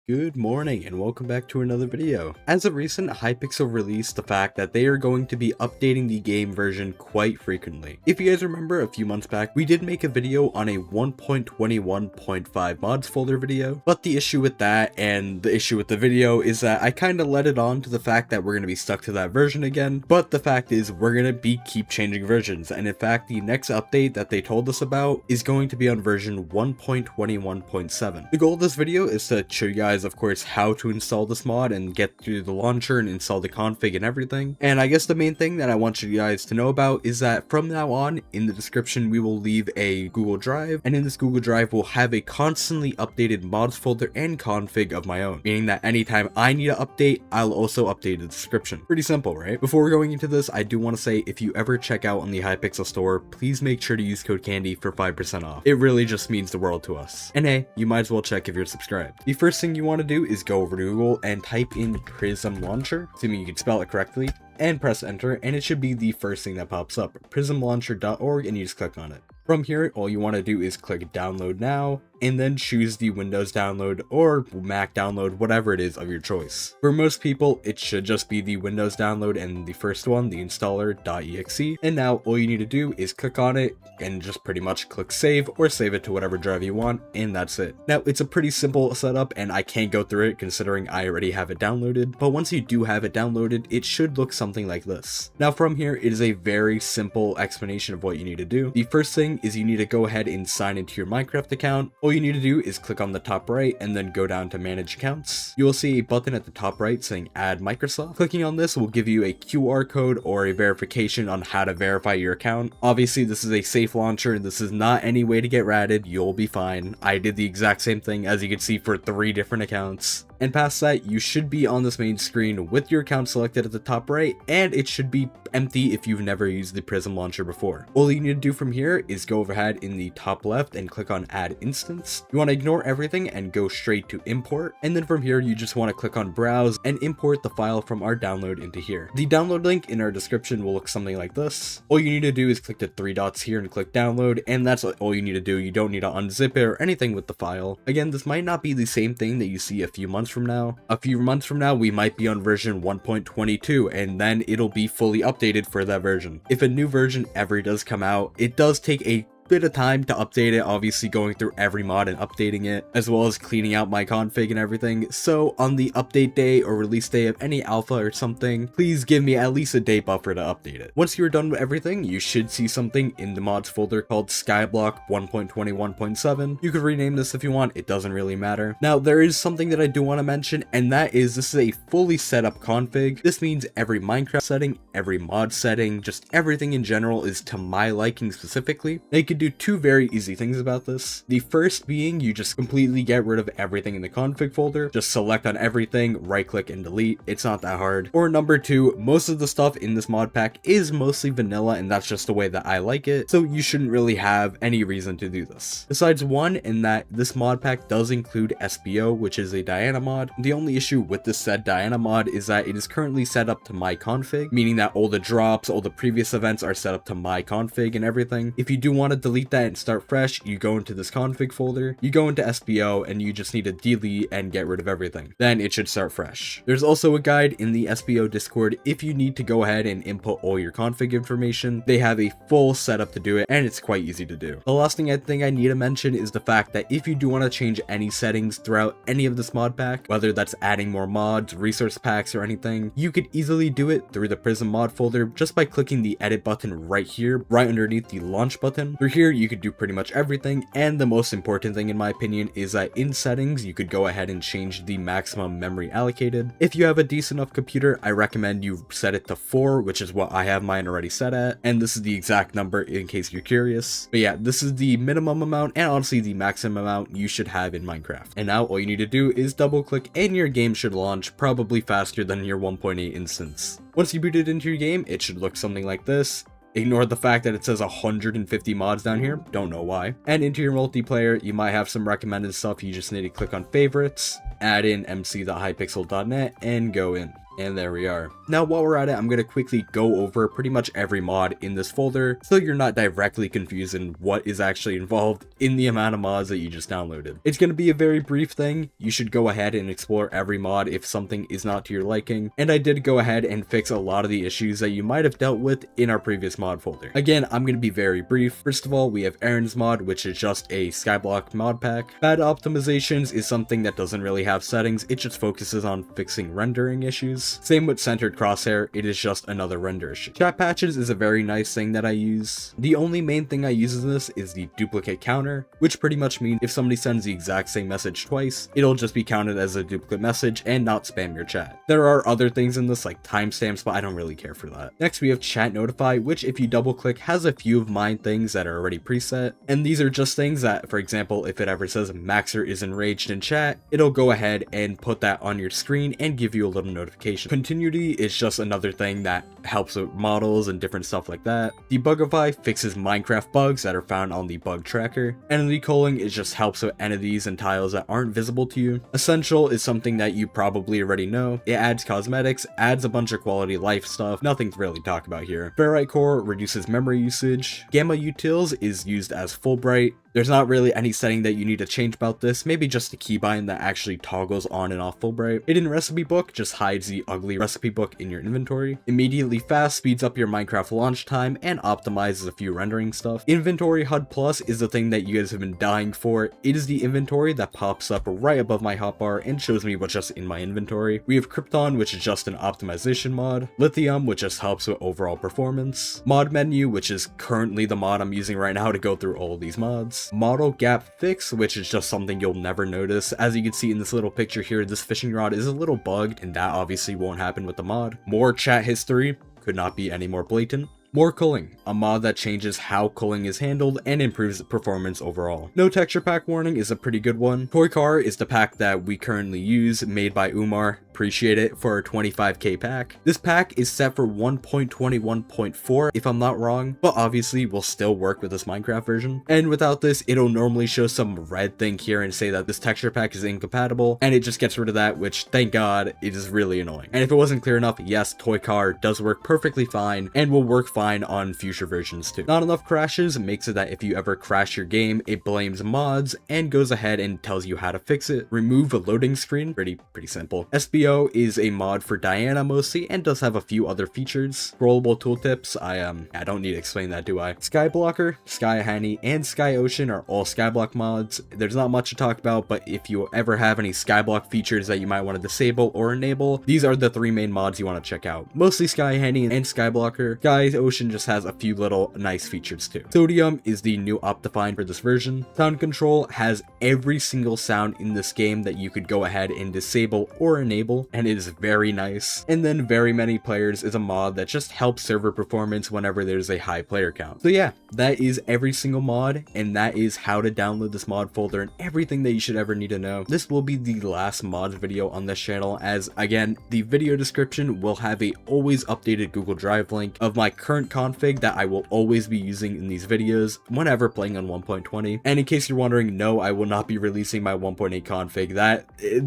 Good morning and welcome back to another video. As of recent, Hypixel released the fact that they are going to be updating the game version quite frequently. If you guys remember, a few months back, we did make a video on a 1.21.5 mods folder video, but the issue with that and the issue with the video is that I kind of let it on to the fact that we're going to be stuck to that version again, but the fact is we're going to keep changing versions, and in fact the next update that they told us about is going to be on version 1.21.7. The goal of this video is to show you guys, of course, how to install this mod and get through the launcher and install the config and everything. And I guess the main thing that I want you guys to know about is that from now on, in the description, we will leave a Google Drive, and in this Google Drive, we'll have a constantly updated mods folder and config of my own, meaning that anytime I need to update, I'll also update the description. Pretty simple, right? Before going into this, I do want to say, if you ever check out on the Hypixel store, please make sure to use code CANDY for 5% off. It really just means the world to us. And hey, you might as well check if you're subscribed. The first thing you want to do is go over to Google and type in Prism Launcher, assuming you can spell it correctly, and press enter, and it should be the first thing that pops up, prismlauncher.org, and you just click on it. From here, all you want to do is click download now, and then choose the Windows download or Mac download, whatever it is of your choice. For most people, it should just be the Windows download and the first one, the installer.exe. And now all you need to do is click on it and just pretty much click save or save it to whatever drive you want, and that's it. Now, it's a pretty simple setup and I can't go through it considering I already have it downloaded, but once you do have it downloaded, it should look something like this. Now from here, it is a very simple explanation of what you need to do. The first thing is you need to go ahead and sign into your Minecraft account. All you need to do is click on the top right and then go down to manage accounts. You will see a button at the top right saying add Microsoft. Clicking on this will give you a QR code or a verification on how to verify your account. Obviously, this is a safe launcher and this is not any way to get ratted. You'll be fine. I did the exact same thing, as you can see, for 3 different accounts. And past that, you should be on this main screen with your account selected at the top right, and it should be empty if you've never used the Prism Launcher before. All you need to do from here is go overhead in the top left and click on Add Instance. You want to ignore everything and go straight to Import, and then from here you just want to click on Browse and import the file from our download into here. The download link in our description will look something like this. All you need to do is click the 3 dots here and click Download, and that's all you need to do. You don't need to unzip it or anything with the file. Again, this might not be the same thing that you see a few months from now. A few months from now, we might be on version 1.22, and then it'll be fully updated for that version. If a new version ever does come out, it does take a bit of time to update it, obviously going through every mod and updating it, as well as cleaning out my config and everything. So on the update day or release day of any alpha or something, please give me at least a day buffer to update it. Once you're done with everything, you should see something in the mods folder called Skyblock 1.21.7. You could rename this if you want, it doesn't really matter. Now, there is something that I do want to mention, and that is this is a fully set up config. This means every Minecraft setting, every mod setting, just everything in general is to my liking specifically. They could do 2 very easy things about this. The first being you just completely get rid of everything in the config folder. Just select on everything, right click and delete. It's not that hard. Or number 2, most of the stuff in this mod pack is mostly vanilla, and that's just the way that I like it, so you shouldn't really have any reason to do this. Besides one, in that this mod pack does include SBO, which is a Diana mod. The only issue with this said Diana mod is that it is currently set up to my config, meaning that all the drops, all the previous events are set up to my config and everything. If you do want to delete that and start fresh, you go into this config folder, you go into SBO, and you just need to delete and get rid of everything. Then it should start fresh. There's also a guide in the SBO Discord if you need to go ahead and input all your config information. They have a full setup to do it, and it's quite easy to do. The last thing I think I need to mention is the fact that if you do want to change any settings throughout any of this mod pack, whether that's adding more mods, resource packs, or anything, you could easily do it through the Prism mod folder just by clicking the edit button right here, right underneath the launch button. Through here, you could do pretty much everything, and the most important thing in my opinion is that in settings you could go ahead and change the maximum memory allocated. If you have a decent enough computer, I recommend you set it to 4, which is what I have mine already set at, and this is the exact number in case you're curious. But yeah, this is the minimum amount and honestly the maximum amount you should have in Minecraft. And now all you need to do is double click and your game should launch, probably faster than your 1.8 instance. Once you boot it into your game, it should look something like this. Ignore the fact that it says 150 mods down here, don't know why. And into your multiplayer, you might have some recommended stuff. You just need to click on favorites, add in mc.hypixel.net, and go in. And there we are. Now while we're at it, I'm going to quickly go over pretty much every mod in this folder so you're not directly confused in what is actually involved in the amount of mods that you just downloaded. It's going to be a very brief thing. You should go ahead and explore every mod if something is not to your liking. And I did go ahead and fix a lot of the issues that you might have dealt with in our previous mod folder. Again, I'm going to be very brief. First of all, we have addons mod, which is just a Skyblock mod pack. Bad optimizations is something that doesn't really have settings. It just focuses on fixing rendering issues. Same with centered crosshair, it is just another render issue. Chat patches is a very nice thing that I use. The only main thing I use in this is the duplicate counter, which pretty much means if somebody sends the exact same message twice, it'll just be counted as a duplicate message and not spam your chat. There are other things in this like timestamps, but I don't really care for that. Next we have chat notify, which if you double click has a few of mine things that are already preset, and these are just things that, for example, if it ever says Maxer is enraged in chat, it'll go ahead and put that on your screen and give you a little notification. Continuity is just another thing that helps with models and different stuff like that. Debugify fixes Minecraft bugs that are found on the bug tracker. Entity culling is just helps with entities and tiles that aren't visible to you. Essential is something that you probably already know. It adds cosmetics, adds a bunch of quality of life stuff, nothing to really talk about here. Ferrite core reduces memory usage. Gamma utils is used as Fulbright. There's not really any setting that you need to change about this, maybe just a keybind that actually toggles on and off Fulbright. Hidden recipe book just hides the ugly recipe book in your inventory. Immediately fast speeds up your Minecraft launch time and optimizes a few rendering stuff. Inventory HUD Plus is the thing that you guys have been dying for. It is the inventory that pops up right above my hotbar and shows me what's just in my inventory. We have Krypton, which is just an optimization mod. Lithium, which just helps with overall performance. Mod menu, which is currently the mod I'm using right now to go through all of these mods. Model gap fix, which is just something you'll never notice. As you can see in this little picture here, this fishing rod is a little bugged, and that obviously won't happen with the mod. More chat history, could not be any more blatant. More culling, a mod that changes how culling is handled and improves performance overall. No texture pack warning is a pretty good one. Toy car is the pack that we currently use, made by Umar. Appreciate it for a 25k pack. This pack is set for 1.21.4 if I'm not wrong, but obviously will still work with this Minecraft version. And without this, it'll normally show some red thing here and say that this texture pack is incompatible, and it just gets rid of that, which thank God, it is really annoying. And if it wasn't clear enough, yes, toy car does work perfectly fine and will work fine on future versions too. Not enough crashes makes it that if you ever crash your game, it blames mods and goes ahead and tells you how to fix it. Remove a loading screen, pretty simple. SBO is a mod for Diana mostly and does have a few other features. Scrollable tooltips, I don't need to explain that, do I? Skyblocker, Sky Honey, and Sky Ocean are all Skyblock mods. There's not much to talk about, but if you ever have any Skyblock features that you might want to disable or enable, these are the three main mods you want to check out. Mostly Sky Honey and Skyblocker. Sky Ocean just has a few little nice features too. Sodium is the new Optifine for this version. Sound control has every single sound in this game that you could go ahead and disable or enable, and it is very nice. And then Very Many Players is a mod that just helps server performance whenever there's a high player count. So yeah, that is every single mod, and that is how to download this mod folder and everything that you should ever need to know. This will be the last mod video on this channel, as again, the video description will have a always updated Google Drive link of my current config that I will always be using in these videos whenever playing on 1.20. And in case you're wondering, no, I will not be releasing my 1.8 config.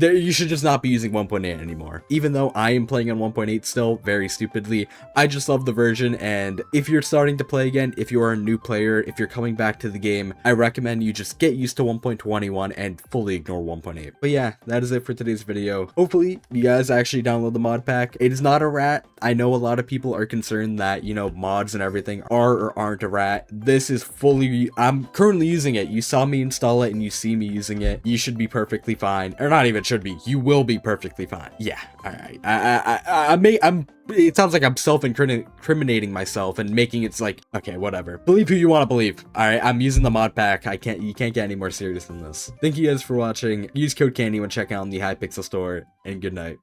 You should just not be using 1.8 anymore. Even though I am playing on 1.8 still, very stupidly, I just love the version, and if you're starting to play again, if you are a new player, if you're coming back to the game, I recommend you just get used to 1.21 and fully ignore 1.8. But yeah, that is it for today's video. Hopefully you guys actually download the mod pack. It is not a rat. I know a lot of people are concerned that, you know, mods and everything are or aren't a rat. This is fully, I'm currently using it. You saw me install it and you see me using it. You should be perfectly fine. Or not even should be. You will be perfectly fine. Yeah. All right. It sounds like I'm self-incriminating myself and making it's like, okay, whatever. Believe who you want to believe. All right. I'm using the mod pack. You can't get any more serious than this. Thank you guys for watching. Use code CANDY when checking out in the Hypixel store, and good night.